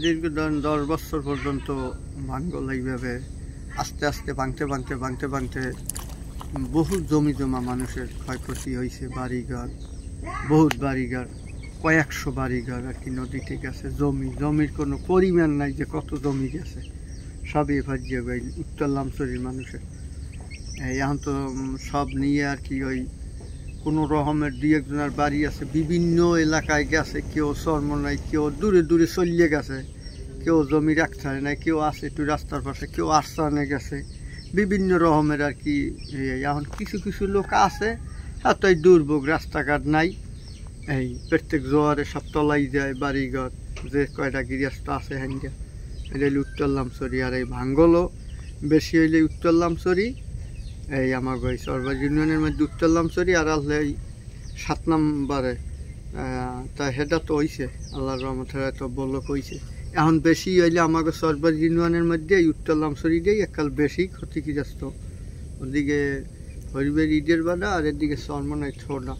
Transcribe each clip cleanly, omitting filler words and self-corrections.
দীর্ঘ 10 বছর পর্যন্ত ভাঙ্গল এইভাবে আস্তে আস্তে ভাঙতে বহু জমি জমা মানুষের ক্ষয়ক্ষতি হয়েছে। বাড়িঘর, বহুত বাড়িঘর, কয়েকশো বাড়িঘর আর কি নদীতে গেছে। জমির কোনো পরিমাণ নাই যে কত জমি গেছে, সবই ভাজিয়ে গেল উত্তর লামছড়ির মানুষের। এখন তো সব নিয়ে আর কি ওই কোনো রকমের 2-1জনের বাড়ি আছে, বিভিন্ন এলাকায় গেছে। কেউ চরমনাই, কেউ দূরে দূরে চলিয়ে গেছে, কেউ জমি রাখতে নাই, কেউ আছে একটু রাস্তার পাশে, কেউ আশ্রমে গেছে, বিভিন্ন রকমের আর কি। এখন কিছু লোক আছে এতই দুর্ভোগ, রাস্তাঘাট নাই। এই প্রত্যেক জোয়ারে সব তলাই যায় বাড়িঘর, যে কয়টা গৃহস্থ আছে হ্যান্ডা। এটা হইলে উত্তর লামছড়ি। আর এই ভাঙ্গলও বেশি হইলে উত্তর লামছড়ি, এই আমার ওই সরবার ইউনিয়নের মধ্যে উত্তর লামছড়ি। আর আসলে এই 7 নম্বরে তা হেটা তো হইছে, আল্লাহর রহমতের এত বলক হইছে। এখন বেশি হইলে আমাকে সরবার ইউনিয়নের মধ্যে এই উত্তর লামছড়িটাই এককাল বেশি ক্ষতিগ্রস্ত। ওদিকে হরিবের ঈদের বাধা আর এদিকে চরমনাই ছোড়া,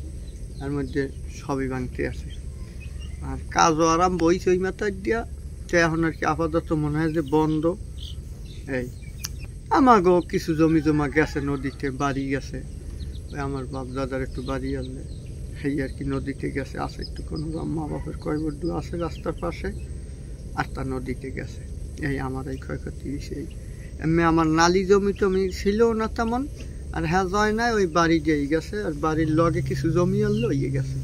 এর মধ্যে সবই ভাঙতে আছে। আর কাজও আরম্ভ হয়েছে ওই মাথায় দিয়া, তো এখন আর কি আপাতত মনে হয় যে বন্ধ। এই আমাকেও কিছু জমি জমা গেছে নদীতে, বাড়ি গেছে। আমার বাপ দাদার একটু বাড়ি আনলে সেই আর কি নদীতে গেছে, আছে একটু কোনো মা বাপের কয়বর্দু আছে রাস্তার পাশে, আর তার নদীতে গেছে। এই আমার এই ক্ষয়ক্ষতি সেই এমনি আমার নালি জমি টমি ছিল না তেমন, আর হ্যাঁ যায় নাই, ওই বাড়ি যেই গেছে। আর বাড়ির লগে কিছু জমি আনলো ইয়ে গেছে।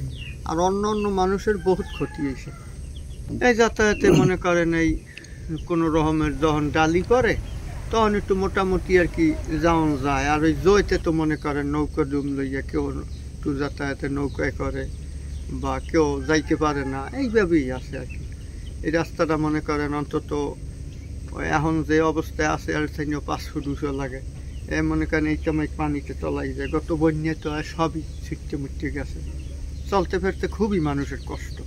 আর অন্য মানুষের বহুত ক্ষতি হয়েছে। এই যাতায়াতে মনে করেন এই কোনো রকমের যখন ডালি করে তখন একটু মোটামুটি আর কি যাওয়া যায়। আর ওই জয়তে তো মনে করেন নৌকা ডুম লইয়া কেউ একটু যাতায়াতে নৌকায় করে, বা কেউ যাইতে পারে না, এইভাবেই আছে আর কি। এই রাস্তাটা মনে করেন অন্তত এখন যে অবস্থায় আছে আর 500-200 লাগে। মনে করেন এই কামাই পানিতে তলাই যায়, গত বন্যায় তো সবই ছিটতে মুটতে গেছে। চলতে ফেরতে খুবই মানুষের কষ্ট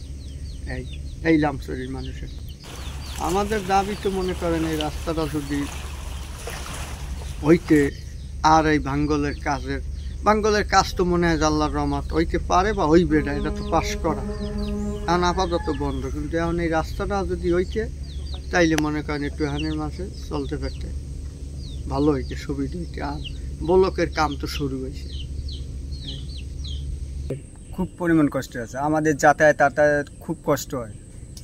এই লামছড়ির মানুষের। আমাদের দাবি তো মনে করেন এই রাস্তাটা যদি হইতে, আর এই ভাঙ্গলের কাজ তো মনে হয় আল্লাহর রহমত হইতে পারে বা হইবে না, এটা তো পাস করা। এখন আপাতত বন্ধ, কিন্তু এখন এই রাস্তাটা যদি হইতে তাইলে মনে করেন একটু হানের মাসে চলতে ফেরতে ভালো হইতে, সুবিধা হইতে। আর ব্লকের কাম তো শুরু হয়েছে। খুব পরিমাণ কষ্ট আছে আমাদের, যাতায়াত খুব কষ্ট হয়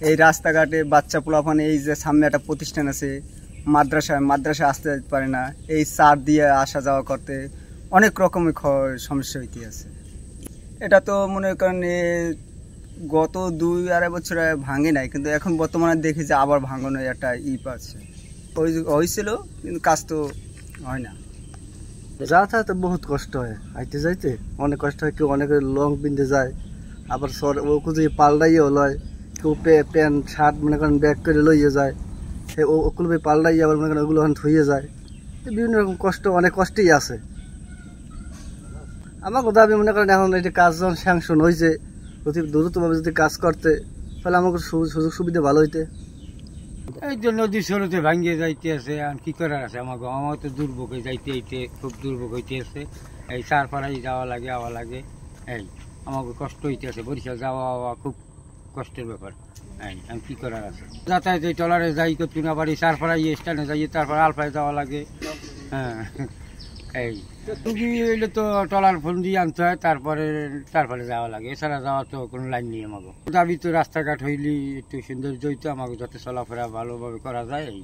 এই রাস্তাঘাটে। বাচ্চা পোলাপান, এই যে সামনে একটা প্রতিষ্ঠান আছে মাদ্রাসা আসতে পারে না, এই চার দিয়ে আসা যাওয়া করতে অনেক রকমের সমস্যা হইতে আছে। এটা তো মনে করেন গত 2-2.5 বছর ভাঙে নাই, কিন্তু এখন বর্তমানে দেখি যে আবার ভাঙানোর একটা পাচ্ছে। হয়েছিল কিন্তু কাজ তো হয় না। যাতায়াতে বহুত কষ্ট হয়, আইতে যাইতে অনেক কষ্ট হয়। কেউ অনেকে লং পিনতে যায়, আবার ওকে যদি পাল্টাইও লয়, কেউ প্যান্ট শার্ট মনে করেন ব্যাগ করে লইয়ে যায়, ওগুলো পাল্টাইয়ে আবার মনে করেন ওগুলো ধুয়ে যায়। বিভিন্ন রকম কষ্ট, অনেক কষ্টই আছে। আমাকে দাবি মনে করেন এখন এটা কাজ যখন স্যাংশন হয়েছে, অতি দ্রুতভাবে যদি কাজ করতে, তাহলে আমাকে সুযোগ সুবিধা ভালো হইতে। এই যে নদী স্রোতে ভাঙ্গিয়ে যাইতে আছে, আর কি করার আছে। আমার তো দুর্ভোগ যাইতে খুব দুর্ভোগ হইতে আছে। এই চারপাড়াই যাওয়া লাগে আওয়া লাগে, এই আমাকে কষ্ট হইতে আছে। বরিশাল যাওয়া খুব কষ্টের ব্যাপার। আমি কি করার আছে, যাতায়াত এই ট্রলারে যাই করতে না পারি, চারপাড়াই স্ট্যান্ডে যাই, তারপরে আলফায় যাওয়া লাগে। হ্যাঁ, এই রুগী হইলে তো ট্রলার ফোন দিয়ে আনতে হয়, তারপরে যাওয়া লাগে। এছাড়া যাওয়া তো কোনো লাইন নেই আমাকে। দাবি তো রাস্তাঘাট হইলে একটু সৌন্দর্য হইতো, আমাকে যাতে চলাফেরা ভালোভাবে করা যায়। এই